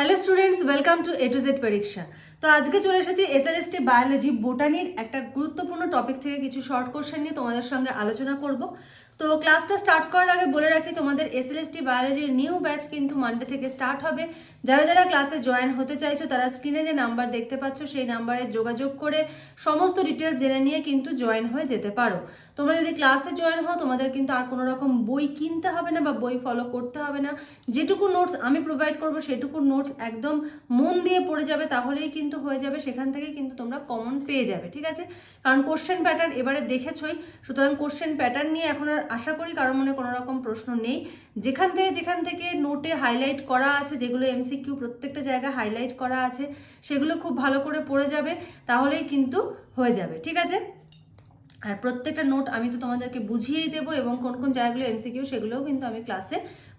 Hello students, welcome to A to Z পরীক্ষা। তো আজকে চলে এসেছি SLST বায়োলজি বোটানির একটা গুরুত্বপূর্ণ টপিক থেকে কিছু শর্ট কোশ্চেন নিয়ে তোমাদের সঙ্গে আলোচনা করব। তো ক্লাসটা স্টার্ট করার আগে বলে রাখি, তোমাদের SLST বায়োলজির নিউ ব্যাচ কিন্তু মানডে থেকে স্টার্ট হবে। যারা যারা ক্লাসে জয়েন হতে চাইছো তারা স্ক্রিনে যে নাম্বার দেখতে পাচ্ছ সেই নাম্বারে যোগাযোগ করে সমস্ত ডিটেলস জেনে নিয়ে কিন্তু জয়েন হয়ে যেতে পারো। তোমরা যদি ক্লাসে জয়েন হও তোমাদের কিন্তু আর কোনো রকম বই কিনতে হবে না বা বই ফলো করতে হবে না। যেটুকু নোটস আমি প্রোভাইড করবো সেটুকু নোটস একদম মন দিয়ে পড়ে যাবে, তাহলেই কিন্তু হয়ে যাবে। সেখান থেকে কিন্তু তোমরা কমন পেয়ে যাবে, ঠিক আছে? কারণ কোশ্চেন প্যাটার্ন এবারে দেখেছই, সুতরাং কোশ্চেন প্যাটার্ন নিয়ে এখন আর আশা করি কারোর মনে কোনো রকম প্রশ্ন নেই। যেখান থেকে নোটে হাইলাইট করা আছে, যেগুলো MCQ প্রত্যেকটা জায়গায় হাইলাইট করা আছে, সেগুলো খুব ভালো করে পড়ে যাবে, তাহলেই কিন্তু হয়ে যাবে, ঠিক আছে? আর প্রত্যেকটা নোট আমি তো তোমাদেরকে বুঝিয়েই দেবো এবং কোন কোন জায়গাগুলো MCQ সেগুলোও কিন্তু আমি ক্লাসে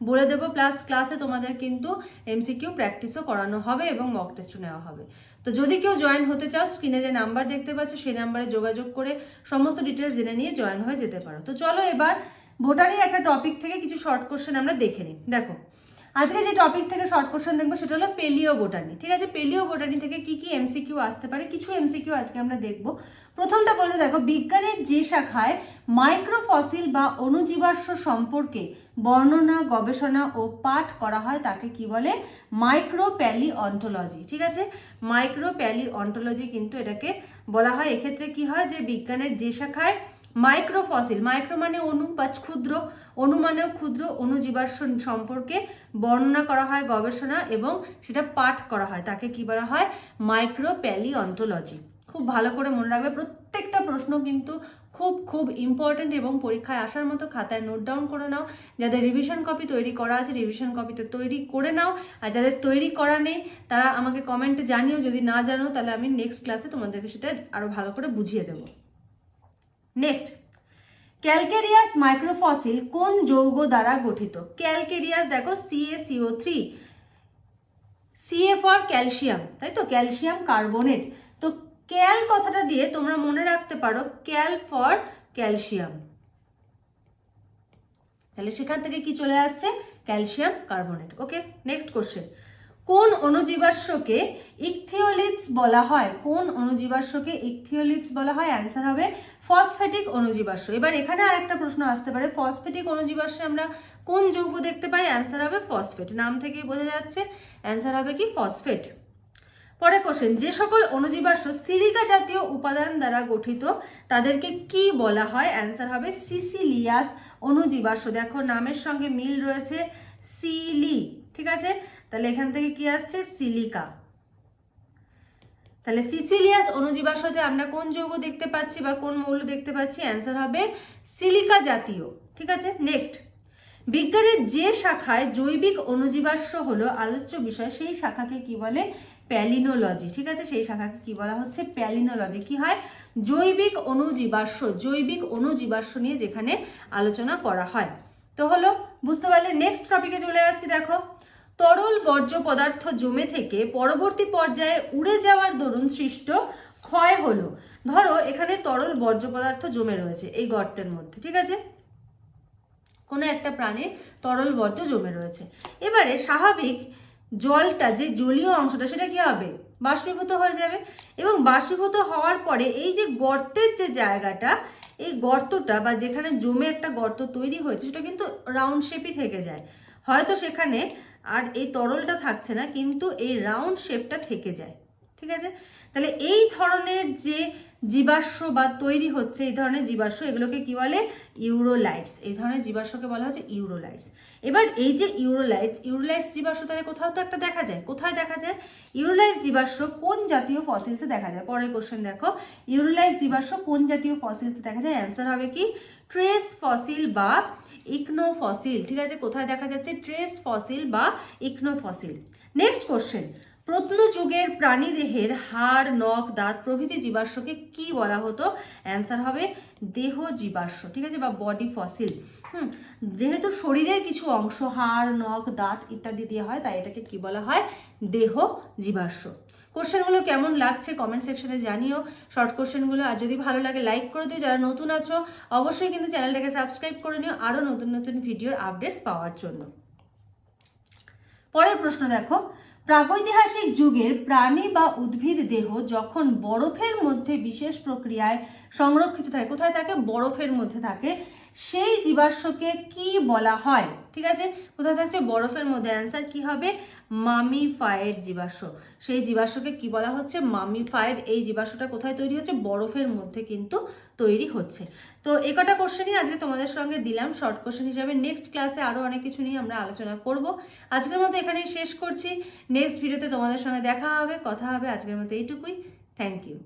বলে দেবো। প্লাস ক্লাসে তোমাদের কিন্তু MCQ প্র্যাকটিসও করানো হবে এবং মক টেস্টও নেওয়া হবে। তো যদি কেউ জয়েন হতে চাও, স্ক্রিনে যে নাম্বার দেখতে পাচ্ছ সেই নাম্বারে যোগাযোগ করে সমস্ত ডিটেলস জেনে নিয়ে জয়েন হয়ে যেতে পারো। তো চলো এবার বোটানির একটা টপিক থেকে কিছু শর্ট কোশ্চেন আমরা দেখে নিই। দেখো, আজকে যে টপিক থেকে শর্ট কোশ্চেন দেখবো সেটা হলো পেলিও বোটানি, ঠিক আছে? পেলিও বোটানি থেকে কি কি MCQ আসতে পারে, কিছু MCQ আজকে আমরা দেখবো। প্রথমটা বলতে দেখো, বিজ্ঞানের যে শাখায় মাইক্রোফসিল বা অণুজীবাশ্ম সম্পর্কে বর্ণনা, গবেষণা ও পাঠ করা হয় তাকে কি বলে? মাইক্রোপ্যালিওন্টোলজি, ঠিক আছে? মাইক্রোপ্যালিওন্টোলজি কিন্তু এটাকে বলা হয়। এক্ষেত্রে কি হয় যে বিজ্ঞানের যে শাখায় মাইক্রোফসিল, মাইক্রো মানে অণু বা ক্ষুদ্র, অণু মানেও ক্ষুদ্র, অণুজীবাশ্ম সম্পর্কে বর্ণনা করা হয়, গবেষণা এবং সেটা পাঠ করা হয় তাকে কি বলা হয়? মাইক্রোপ্যালিওন্টোলজি। খুব ভালো করে মনে রাখবে, প্রত্যেকটা প্রশ্ন কিন্তু খুব খুব ইম্পর্টেন্ট এবং পরীক্ষায় আসার মতো। খাতায় নোট ডাউন করে নাও। যাদের রিভিশন কপি তৈরি করা আছে রিভিশন কপিতে তৈরি করে নাও, আর যাদের তৈরি করা নেই তারা আমাকে কমেন্টে জানিও। যদি না জানো তাহলে আমি নেক্সট ক্লাসে তোমাদেরকে সেটা আরো ভালো করে বুঝিয়ে দেবো। নেক্সট, ক্যালকেরিয়াস মাইক্রোফসিল কোন যৌগ দ্বারা গঠিত? ক্যালকেরিয়াস দেখো CaCO3, Ca ফর ক্যালসিয়াম, তাই তো? Calcium carbonate. তো ক্যাল কথাটা দিয়ে তোমরা মনে রাখতে পারো ক্যাল ফর ক্যালসিয়াম, তাহলে সেখান থেকে কি চলে আসছে? Calcium carbonate. Okay, next question, কোন অণুজীবাশ্মকে ইকথিওলিটস বলা হয়? কোন অণুজীবাশ্মকে ইকথিওলিটস বলা হয়? অ্যান্সার হবে ফসফেটিক অণুজীবাশ্ম। এবার এখানে আরেকটা প্রশ্ন আসতে পারে, ফসফেটিক অণুজীবাশ্মে আমরা কোন যৌগ দেখতে পাই? অ্যান্সার হবে ফসফেট। নাম থেকেই বোঝা যাচ্ছে অ্যান্সার হবে কি? ফসফেট। পরে কোশ্চেন, যে সকল অণুজীবাশ্ম সিলিকা জাতীয় উপাদান দ্বারা গঠিত তাদেরকে কি বলা হয়? অ্যান্সার হবে সিসিলিয়াস অণুজীবাশ্ম। দেখো নামের সঙ্গে মিল রয়েছে, সিলি, ঠিক আছে? তাহলে এখান থেকে কি আসছে? সিলিকা। তাহলে সিসিলিয়াস অণুজীবাশ্মতে আমরা কোন যৌগ দেখতে পাচ্ছি বা কোন মৌল দেখতে পাচ্ছি? অ্যান্সার হবে সিলিকা জাতীয়, ঠিক আছে? নেক্সট, বিজ্ঞানের যে শাখায় জৈবিক অণুজীবাশ্ম হলো আলোচ্য বিষয় সেই শাখাকে কি বলে? প্যালিনোলজি, ঠিক আছে? সেই শাখাকে কি বলা হচ্ছে? প্যালিনোলজি। কি হয়? জৈবিক অণুজীবাশ্ম, জৈবিক অণুজীবাশ্ম নিয়ে যেখানে আলোচনা করা হয়। তো হলো, বুঝতে পারলে? নেক্সট টপিকে চলে আসছি। দেখো, তরল বর্জ্য পদার্থ জমে থেকে পরবর্তী পর্যায়ে উড়ে যাওয়ার দরুন সৃষ্ট ক্ষয় হলো। ধরো এখানে তরল বর্জ্য পদার্থ জমে রয়েছে এই গর্তের মধ্যে, ঠিক আছে? কোনো একটা প্রাণীর তরল বর্জ্য জমে রয়েছে। এবারে স্বাভাবিক জলটা, যে জলীয় অংশটা, সেটা কি হবে? বাষ্পীভূত হয়ে যাবে এবং বাষ্পীভূত হওয়ার পরে এই যে গর্তের যে জায়গাটা, এই গর্তটা বা যেখানে জমে একটা গর্ত তৈরি হয়েছে সেটা কিন্তু রাউন্ড শেপই থেকে যায়। হয়তো সেখানে আর এই তরলটা থাকছে না, কিন্তু এই রাউন্ড শেপটা থেকে যায়, ঠিক আছে? তাহলে এই ধরনের যে জীবাশ্ম বা তৈরি হচ্ছে, এই ধরনের জীবাশ্ম, এগুলোকে কি বলে? ইউরোলাইটস। এই ধরনের জীবাশ্মকে বলা হচ্ছে ইউরোলাইটস। এবার এই যে ইউরোলাইটস জীবাশ্ম তাহলে কোথাও তো একটা দেখা যায়। কোথায় দেখা যায়? ইউরোলাইটস জীবাশ্ম কোন জাতীয় ফসিলসে দেখা যায়? পরের কোশ্চেন দেখো, ইউরোলাইটস জীবাশ্ম কোন জাতীয় ফসিলসে দেখা যায়? অ্যান্সার হবে কি? ট্রেস ফসিল বা ইকনো ফসিল, ঠিক আছে? কোথায় দেখা যাচ্ছে? ট্রেস ফসিল বা ইকনো ফসিল। নেক্সট কোশ্চেন, প্রত্নযুগের প্রাণীদেহের হাড়, নখ, দাঁত প্রভৃতি জীবাশ্মকে কি বলা হতো? অ্যান্সার হবে দেহ জীবাশ্ম, ঠিক আছে? বা বডি ফসিল। যেহেতু শরীরের কিছু অংশ হাড়, নখ, দাঁত ইত্যাদি দিয়ে হয়, তাই এটাকে কি বলা হয়? দেহ জীবাশ্ম। কোশ্চেনগুলো কেমন লাগছে কমেন্ট সেকশনে জানিও, শর্ট কোশ্চেনগুলো। আর যদি ভালো লাগে লাইক করে দিও। যারা নতুন আছো অবশ্যই কিন্তু চ্যানেলটাকে সাবস্ক্রাইব করে নিও আরো নতুন নতুন ভিডিওর আপডেটস পাওয়ার জন্য। পরের প্রশ্ন দেখো, প্রাগৈতিহাসিক যুগের প্রাণী বা উদ্ভিদ দেহ যখন বরফের মধ্যে বিশেষ প্রক্রিয়ায় সংরক্ষিত থাকে, কোথায় থাকে? বরফের মধ্যে থাকে, সেই জীবাশ্মকে কি বলা হয়? ঠিক আছে, কোথায় থাকছে? বরফের মধ্যে। অ্যান্সার কি হবে? মামিফাইড জীবাশ্ম। সেই জীবাশ্মকে কি বলা হচ্ছে? মামিফাইড। এই জীবাশ্মটা কোথায় তৈরি হচ্ছে? বরফের মধ্যে কিন্তু তৈরি হচ্ছে। তো এই কটা কোশ্চেনই আজকে তোমাদের সঙ্গে দিলাম শর্ট কোশ্চেন হিসাবে। নেক্সট ক্লাসে আরো অনেক কিছু নিয়ে আমরা আলোচনা করব। আজকের মতো এখানেই শেষ করছি। নেক্সট ভিডিওতে তোমাদের সঙ্গে দেখা হবে, কথা হবে। আজকের মতো এইটুকুই। Thank you.